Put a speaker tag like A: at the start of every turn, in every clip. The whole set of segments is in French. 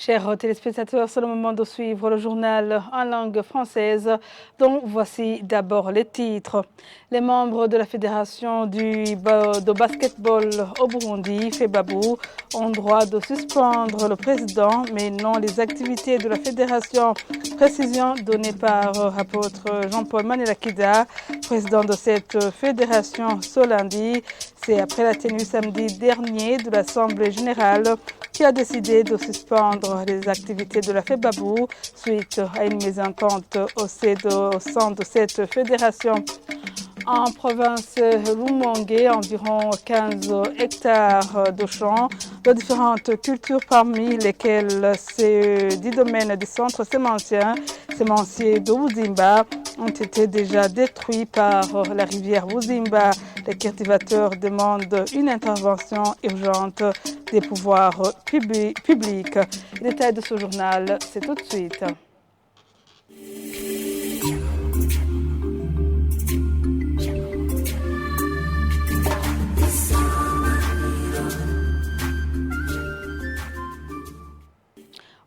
A: Chers téléspectateurs, c'est le moment de suivre le journal en langue française, dont voici d'abord les titres. Les membres de la Fédération de basketball au Burundi, FEBABU, ont droit de suspendre le président, mais non les activités de la Fédération. Précision donnée par apôtre Jean-Paul Manelakida, président de cette fédération ce lundi. C'est après la tenue samedi dernier de l'Assemblée générale qui a décidé de suspendre les activités de la FEBABU suite à une mésentente au sein de cette fédération. En province Rumongue, environ 15 hectares de champs de différentes cultures, parmi lesquelles ces 10 domaines du centre sémencier de Buzimba ont été déjà détruits par la rivière Buzimba. Les cultivateurs demandent une intervention urgente des pouvoirs publics. Les détails de ce journal, c'est tout de suite.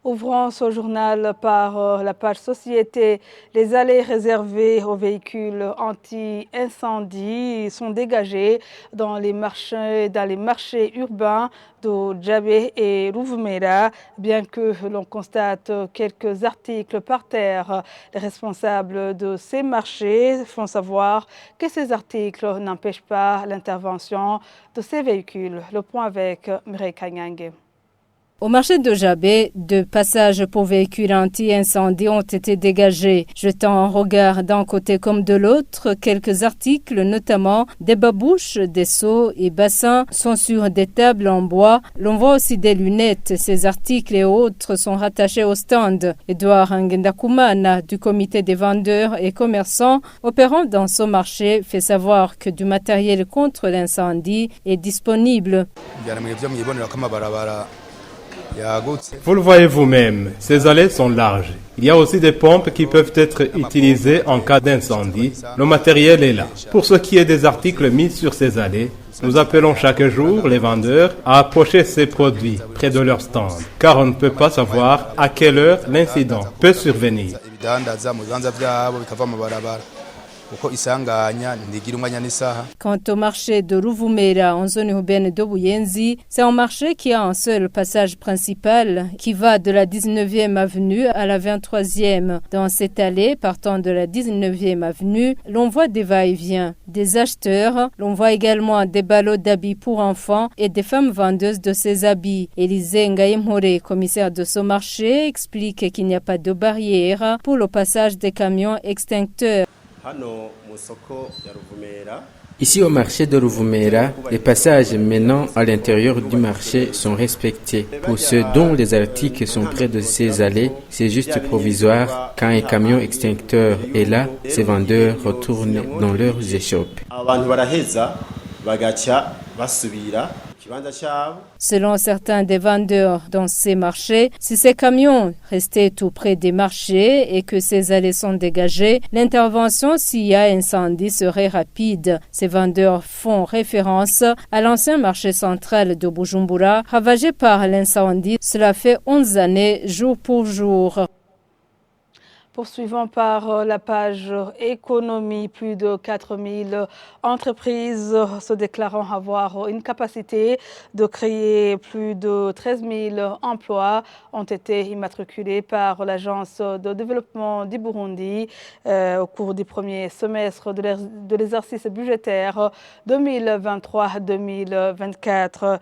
A: Ouvrons ce journal par la page Société. Les allées réservées aux véhicules anti-incendie sont dégagées dans les marchés urbains de Djabé et Ruvumera, bien que l'on constate quelques articles par terre. Les responsables de ces marchés font savoir que ces articles n'empêchent pas l'intervention de ces véhicules. Le point avec Mireille Kanyange.
B: Au marché de Djabé, deux passages pour véhicules anti-incendie ont été dégagés. Jetant un regard d'un côté comme de l'autre, quelques articles, notamment des babouches, des seaux et bassins, sont sur des tables en bois. L'on voit aussi des lunettes. Ces articles et autres sont rattachés au stand. Edouard Ngendakumana, du comité des vendeurs et commerçants opérant dans ce marché, fait savoir que du matériel contre l'incendie est disponible.
C: Vous le voyez vous-même, ces allées sont larges. Il y a aussi des pompes qui peuvent être utilisées en cas d'incendie. Le matériel est là. Pour ce qui est des articles mis sur ces allées, nous appelons chaque jour les vendeurs à approcher ces produits près de leur stand, car on ne peut pas savoir à quelle heure l'incident peut survenir.
B: Quant au marché de Ruvumera en zone urbaine de Buyenzi, c'est un marché qui a un seul passage principal qui va de la 19e avenue à la 23e. Dans cette allée, partant de la 19e avenue, l'on voit des va-et-vient, des acheteurs, l'on voit également des ballots d'habits pour enfants et des femmes vendeuses de ces habits. Élisée Ngaïmhore, commissaire de ce marché, explique qu'il n'y a pas de barrière pour le passage des camions extincteurs.
D: Ici au marché de Ruvumera, les passages menant à l'intérieur du marché sont respectés. Pour ceux dont les articles sont près de ces allées, c'est juste provisoire. Quand un camion extincteur est là, ces vendeurs retournent dans leurs échoppes.
B: Selon certains des vendeurs dans ces marchés, si ces camions restaient tout près des marchés et que ces allées sont dégagées, l'intervention s'il y a incendie serait rapide. Ces vendeurs font référence à l'ancien marché central de Bujumbura, ravagé par l'incendie. Cela fait 11 années, jour pour jour.
A: Poursuivons par la page économie. Plus de 4000 entreprises se déclarant avoir une capacité de créer plus de 13 000 emplois ont été immatriculées par l'Agence de développement du Burundi au cours du premier semestre de l'exercice budgétaire 2023-2024.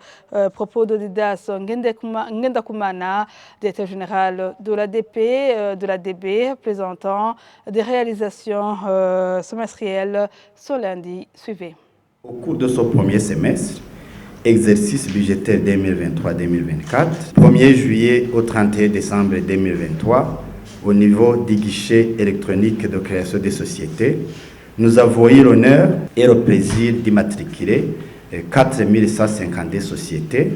A: Propos de Didas Ngendakumana, directeur général de l'ADB, présentant des réalisations semestrielles ce lundi. Suivez.
E: Au cours de ce premier semestre, exercice budgétaire 2023-2024, 1er juillet au 31 décembre 2023, au niveau des guichets électroniques de création des sociétés, nous avons eu l'honneur et le plaisir d'immatriculer 4152 sociétés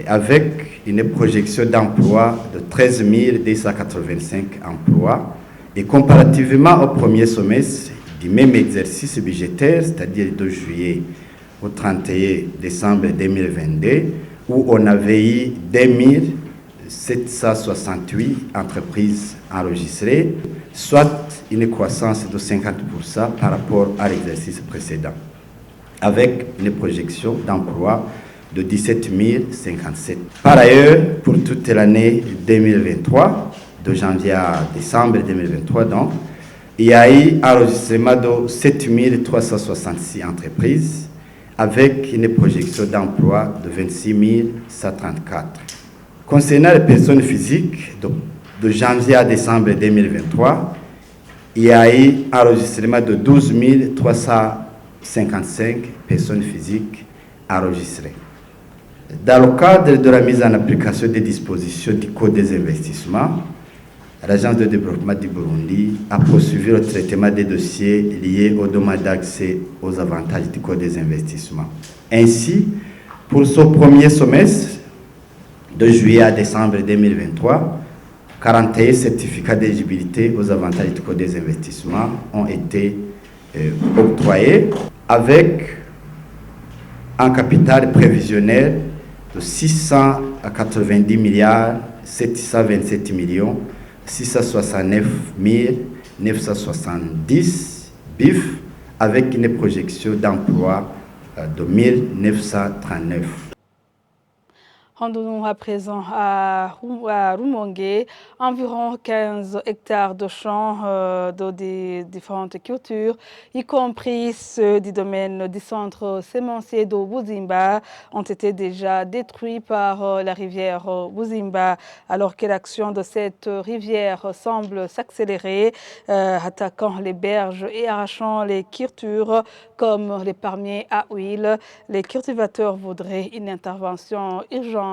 E: avec une projection d'emploi de 13 285 emplois. Et comparativement au premier semestre du même exercice budgétaire, c'est-à-dire de juillet au 31 décembre 2022, où on avait eu 768 entreprises enregistrées, soit une croissance de 50% par rapport à l'exercice précédent, avec une projection d'emploi de 17 057. Par ailleurs, pour toute l'année 2023, de janvier à décembre 2023, donc, il y a eu enregistrement de 7 366 entreprises, avec une projection d'emploi de 26 134. Concernant les personnes physiques, de janvier à décembre 2023, il y a eu enregistrement de 12 355 personnes physiques enregistrées. Dans le cadre de la mise en application des dispositions du Code des investissements, l'Agence de développement du Burundi a poursuivi le traitement des dossiers liés aux demandes d'accès aux avantages du Code des investissements. Ainsi, pour ce premier semestre, de juillet à décembre 2023, 41 certificats d'éligibilité aux avantages du Code des investissements ont été octroyés avec un capital prévisionnel de 690 milliards 727 millions 669 970 BIF avec une projection d'emploi de 1939.
A: Rendons-nous à présent à Rumongue. Environ 15 hectares de champs de différentes cultures, y compris ceux du domaine du centre sémencier de Buzimba, ont été déjà détruits par la rivière Buzimba, alors que l'action de cette rivière semble s'accélérer, attaquant les berges et arrachant les cultures comme les palmiers à huile. Les cultivateurs voudraient une intervention urgente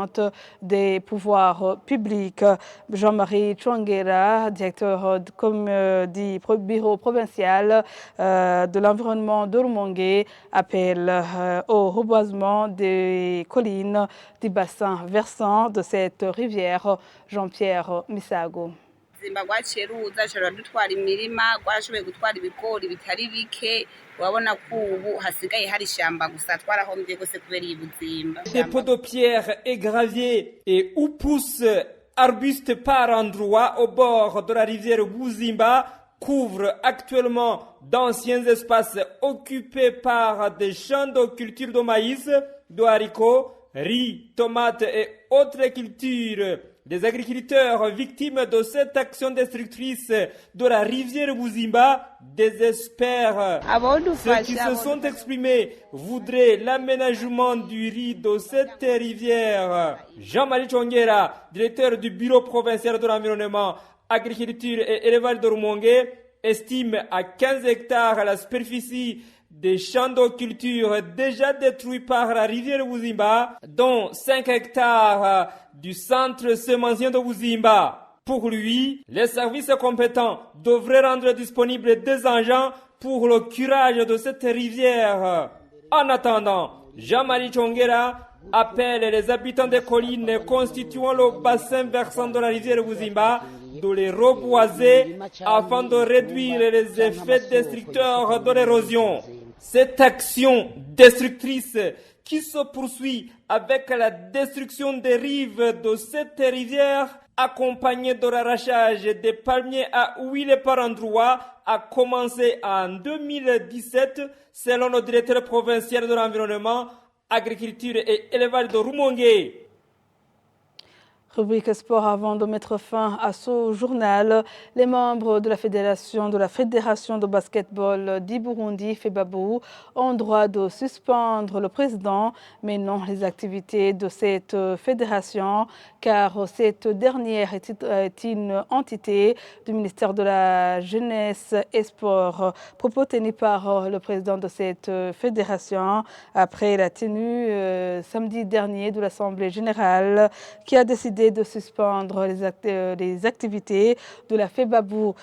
A: des pouvoirs publics. Jean-Marie Chouangera, directeur du bureau provincial de l'environnement de Rumongue, appelle au reboisement des collines du bassin versant de cette rivière. Jean-Pierre Misago.
F: Des pots de pierre et gravier et où poussent arbustes par endroits au bord de la rivière Buzimba couvrent actuellement d'anciens espaces occupés par des champs de culture de maïs, de haricots, riz, tomates et autres cultures. Des agriculteurs victimes de cette action destructrice de la rivière Buzimba désespèrent. Ceux qui se sont exprimés voudraient l'aménagement du riz de cette rivière. Jean-Marie Chouangera, directeur du bureau provincial de l'environnement, agriculture et élevage de Rumongue, estime à 15 hectares la superficie des champs de culture déjà détruits par la rivière Buzimba, dont 5 hectares du centre sémencier de Buzimba. Pour lui, les services compétents devraient rendre disponibles des engins pour le curage de cette rivière. En attendant, Jean-Marie Chouangera appelle les habitants des collines constituant le bassin versant de la rivière Buzimba de les reboiser afin de réduire les effets destructeurs de l'érosion. Cette action destructrice qui se poursuit avec la destruction des rives de cette rivière, accompagnée de l'arrachage des palmiers à huile par endroits, a commencé en 2017, selon le directeur provincial de l'environnement, agriculture et élevage de Rumongue.
A: Rubrique sport avant de mettre fin à ce journal. Les membres de la fédération de basketball du Burundi, FEBABU, ont droit de suspendre le président, mais non les activités de cette fédération, car cette dernière est une entité du ministère de la Jeunesse et Sport. Propos tenus par le président de cette fédération après la tenue samedi dernier de l'Assemblée générale qui a décidé de suspendre les activités de la FEBABU.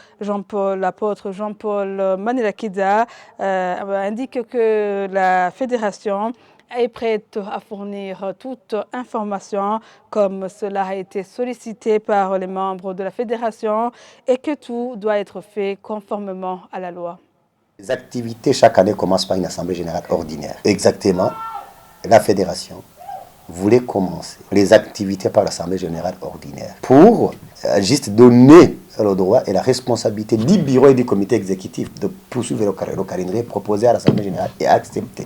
A: L'apôtre Jean-Paul Manelakida indique que la fédération est prête à fournir toute information comme cela a été sollicité par les membres de la fédération et que tout doit être fait conformément à la loi.
G: Les activités chaque année commencent par une assemblée générale ordinaire. Exactement, la fédération voulait commencer les activités par l'Assemblée générale ordinaire pour juste donner le droit et la responsabilité du bureau et du comité exécutif de poursuivre le calendrier proposé à l'Assemblée générale et accepté.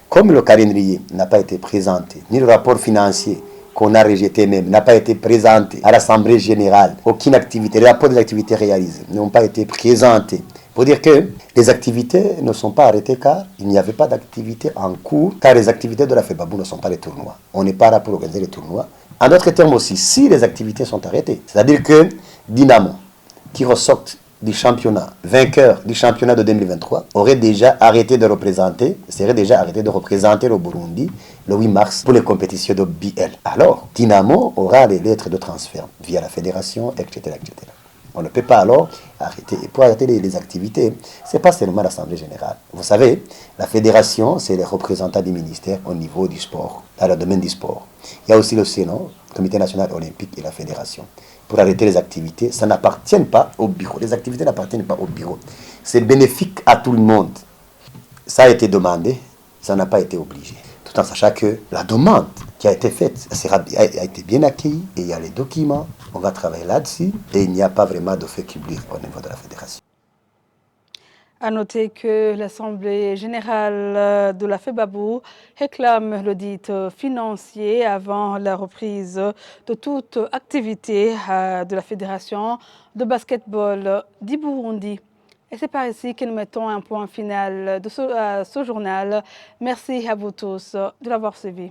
G: Comme le calendrier n'a pas été présenté, ni le rapport financier qu'on a rejeté même n'a pas été présenté à l'Assemblée générale, aucune activité, les rapports des activités réalisées n'ont pas été présentés. Pour dire que les activités ne sont pas arrêtées car il n'y avait pas d'activité en cours, car les activités de la FEBABOU ne sont pas les tournois. On n'est pas là pour organiser les tournois. En d'autres termes aussi, si les activités sont arrêtées, c'est-à-dire que Dynamo, qui ressort du championnat, vainqueur du championnat de 2023, aurait déjà arrêté de représenter, serait déjà arrêté de représenter le Burundi le 8 mars pour les compétitions de BL. Alors, Dynamo aura les lettres de transfert via la fédération, etc., etc. On ne peut pas alors arrêter. Et pour arrêter les activités, ce n'est pas seulement l'Assemblée générale. Vous savez, la fédération, c'est les représentants du ministère au niveau du sport, dans le domaine du sport. Il y a aussi le Sénat, le Comité national olympique et la fédération. Pour arrêter les activités, ça n'appartient pas au bureau. Les activités n'appartiennent pas au bureau. C'est bénéfique à tout le monde. Ça a été demandé, ça n'a pas été obligé. Tout en sachant que la demande qui a été faite a été bien accueillie et il y a les documents, on va travailler là-dessus et il n'y a pas vraiment de fait public au niveau de la fédération.
A: À noter que l'Assemblée générale de la FEBABOU réclame l'audit financier avant la reprise de toute activité de la Fédération de basketball du Burundi. Et c'est par ici que nous mettons un point final de ce journal. Merci à vous tous de l'avoir suivi.